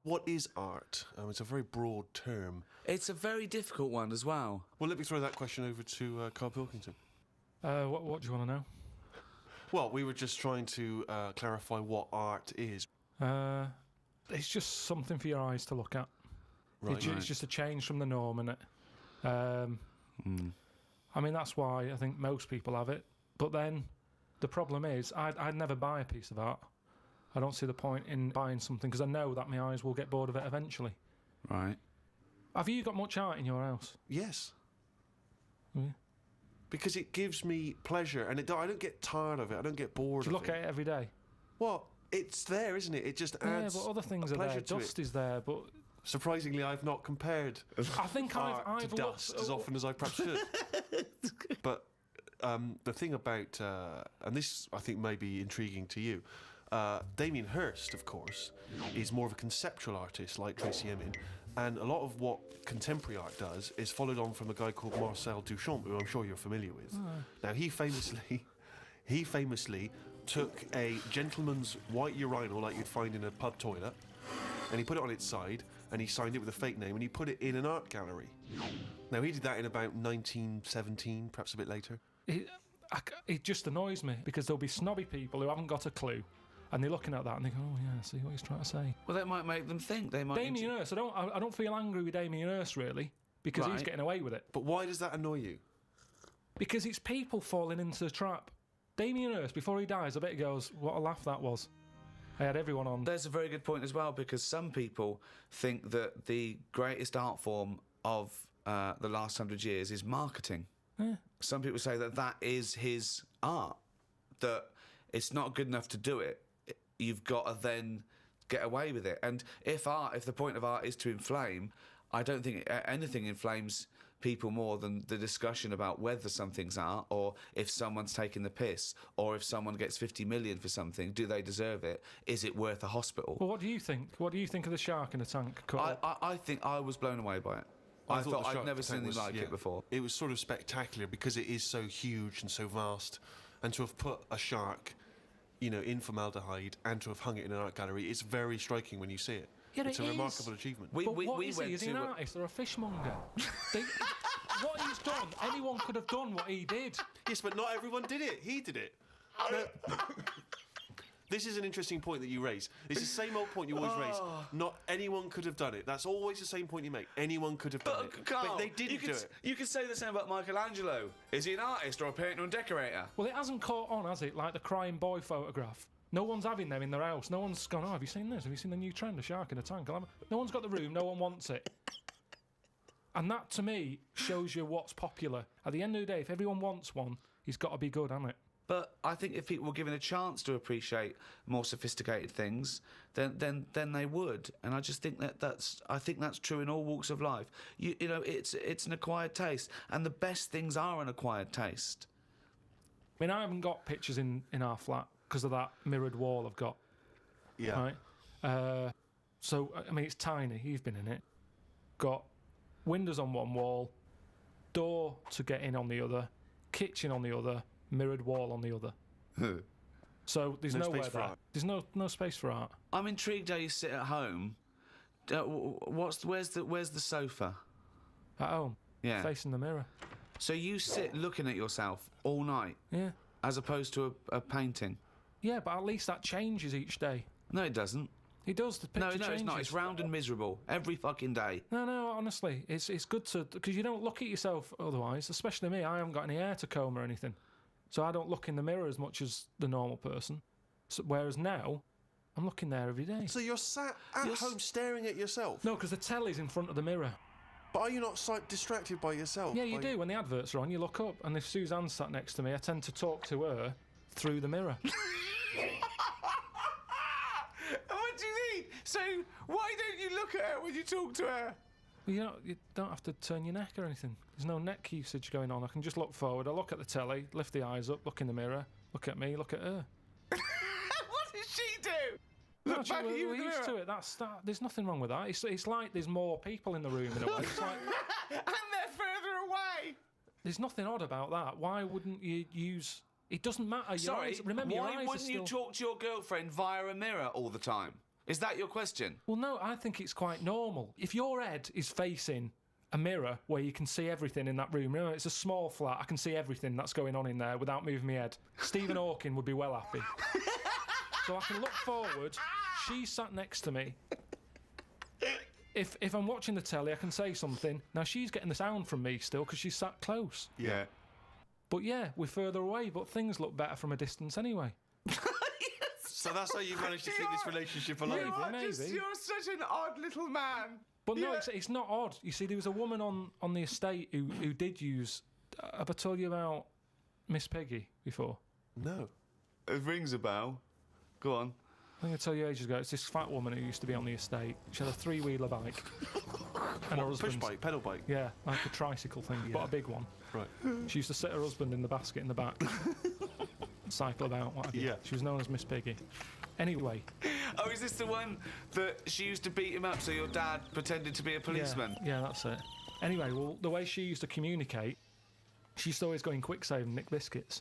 What is art? It's a very broad term. It's a very difficult one as well. Well, let me throw that question over to Karl Pilkington. What do you want to know? Well, we were just trying to clarify what art is. It's just something for your eyes to look at. Right. It's just a change from the norm, innit? I mean, that's why I think most people have it. But then the problem is, I'd never buy a piece of art. I don't see the point in buying something because I know that my eyes will get bored of it eventually. Right. Have you got much art in your house? Yes. Yeah. Because it gives me pleasure, and I don't get tired of it. I don't get bored Do you of it. look at it every day? Well, it's there, isn't it? It just adds but other things are pleasure there. to Dust it. is there, but Surprisingly, I've not compared I think art I've to dust as often as I perhaps should. But the thing about, and this I think may be intriguing to you, Damien Hirst, of course, is more of a conceptual artist like Tracy Emin, and a lot of what contemporary art does is followed on from a guy called Marcel Duchamp, who I'm sure you're familiar with. Now, he famously took a gentleman's white urinal like you'd find in a pub toilet, and he put it on its side, and he signed it with a fake name, and he put it in an art gallery. Now, he did that in about 1917, perhaps a bit later. it just annoys me because there'll be snobby people who haven't got a clue, and they're looking at that and they go, "Oh yeah, see what he's trying to say." Well, that might make them think. They might. Damien Hirst, I don't feel angry with Damien Hirst really because he's Right. getting away with it. But why does that annoy you? Because it's people falling into the trap. Damien Hirst, before he dies, I bet he goes, "What a laugh that was. I had everyone on." There's a very good point as well, because some people think that the greatest art form of the last 100 years is marketing. Yeah. Some people say that that is his art, that it's not good enough to do it. You've got to then get away with it. And if the point of art is to inflame, I don't think anything inflames people more than the discussion about whether something's art, or if someone's taking the piss, or if someone gets 50 million for something, do they deserve it? Is it worth a hospital? Well, what do you think? What do you think of the shark in the tank? I think I was blown away by it. I thought I'd never seen anything like it before. It was sort of spectacular because it is so huge and so vast, and to have put a shark, in formaldehyde and to have hung it in an art gallery, it's very striking when you see it. Yeah, it's a remarkable achievement. But what is he? Is he an artist or a fishmonger? What he's done, anyone could have done what he did. Yes, but not everyone did it. He did it. This is an interesting point that you raise. It's the same old point you always raise. Not anyone could have done it. That's always the same point you make. Anyone could have done it. Karl, but they didn't do it. You could say the same about Michelangelo. Is he an artist or a painter and decorator? Well, it hasn't caught on, has it? Like the crying boy photograph. No one's having them in their house. No one's gone, "Oh, have you seen this? Have you seen the new trend, a shark in a tank?" No one's got the room. No one wants it. And that, to me, shows you what's popular. At the end of the day, if everyone wants one, he's got to be good, hasn't it? But I think if people were given a chance to appreciate more sophisticated things, then they would. And I just think that's true in all walks of life. You know, it's an acquired taste, and the best things are an acquired taste. I mean, I haven't got pictures in our flat because of that mirrored wall I've got. Yeah. Right. So I mean, it's tiny. You've been in it. Got windows on one wall, door to get in on the other, kitchen on the other, mirrored wall on the other. So there's No nowhere space for there. art. There's no space for art. I'm intrigued how you sit at home. Where's the sofa? At home, Yeah. facing the mirror. So you sit looking at yourself all night, Yeah. as opposed to a painting. Yeah, but at least that changes each day. No, it doesn't. It does. The picture No, changes. it's not. It's round and miserable every fucking day. No, honestly, it's good to, because you don't look at yourself otherwise. Especially me, I haven't got any hair to comb or anything, so I don't look in the mirror as much as the normal person. So, whereas now, I'm looking there every day. So you're sat at home staring at yourself? No, because the telly's in front of the mirror. But are you not distracted by yourself? Yeah, you do. When the adverts are on, you look up, and if Suzanne's sat next to me, I tend to talk to her through the mirror. What do you mean? So why don't you look at her when you talk to her? Well, you don't have to turn your neck or anything. There's no neck usage going on. I can just look forward. I look at the telly, lift the eyes up, look in the mirror, look at me, look at her. What does she do? No, Look back at you we're in the used to mirror. it. There's nothing wrong with that. It's like there's more people in the room in a way. It's like, And they're further away. there's nothing odd about that. Why wouldn't you use... It doesn't matter. Your Sorry, eyes, remember, your why eyes wouldn't are you still... talk to your girlfriend via a mirror all the time? Is that your question? Well, no, I think it's quite normal. If your head is facing a mirror where you can see everything in that room, remember, it's a small flat, I can see everything that's going on in there without moving my head. Stephen Hawking would be well happy. So I can look forward, she's sat next to me. If I'm watching the telly, I can say something. Now, she's getting the sound from me still because she's sat close. Yeah. But yeah, we're further away, but things look better from a distance anyway. So that's how you managed to keep this relationship alive. Maybe. You're such an odd little man. But no, it's not odd. You see, there was a woman on the estate who did use... have I told you about Miss Peggy before? No. It rings a bell. Go on. I think I told you ages ago, it's this fat woman who used to be on the estate. She had a 3-wheeler bike. And her Push husband... bike, pedal bike. Yeah, like a tricycle thing, but a big one. Right. She used to sit her husband in the basket in the back. Cycle about, what have you. Yeah. She was known as Miss Piggy. Anyway. Oh, is this the one that she used to beat him up so your dad pretended to be a policeman? Yeah, that's it. Anyway, well, the way she used to communicate, she used to always go in quick save and nick biscuits.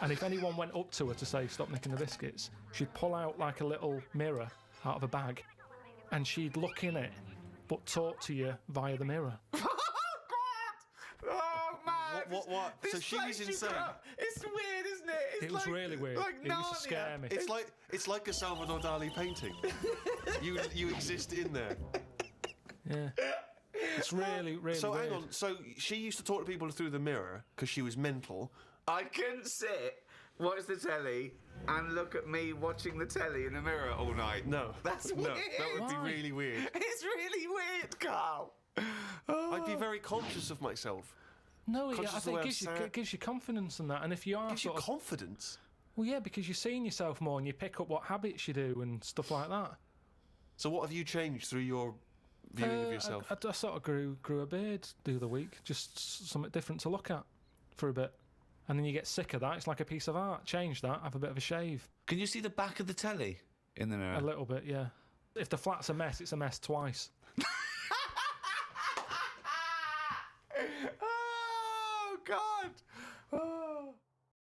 And if anyone went up to her to say, stop nicking the biscuits, she'd pull out like a little mirror out of a bag and she'd look in it, but talk to you via the mirror. Oh, God! Oh, man! What? This So she place was you insane. grew up- It's weird, isn't it? It's It was like- really weird. Like It used to scare me. It's like a Salvador Dali painting. you exist in there. Yeah. It's really, really So weird. hang on. So she used to talk to people through the mirror because she was mental. I couldn't sit, watch the telly, and look at me watching the telly in the mirror all night. No, That's no, weird. that would be Why? really weird. It's really weird, Carl. I'd be very conscious of myself. No, I Conscious of the think way it I'm gives you, sat. it gives you confidence and that. And if you are Gives you sort of... confidence. Well, yeah, because you're seeing yourself more and you pick up what habits you do and stuff like that. So what have you changed through your viewing of yourself? I sort of grew a beard the other week, just something different to look at for a bit. And then you get sick of that. It's like a piece of art. Change that, have a bit of a shave. Can you see the back of the telly in the mirror? A little bit, yeah. If the flat's a mess, it's a mess twice.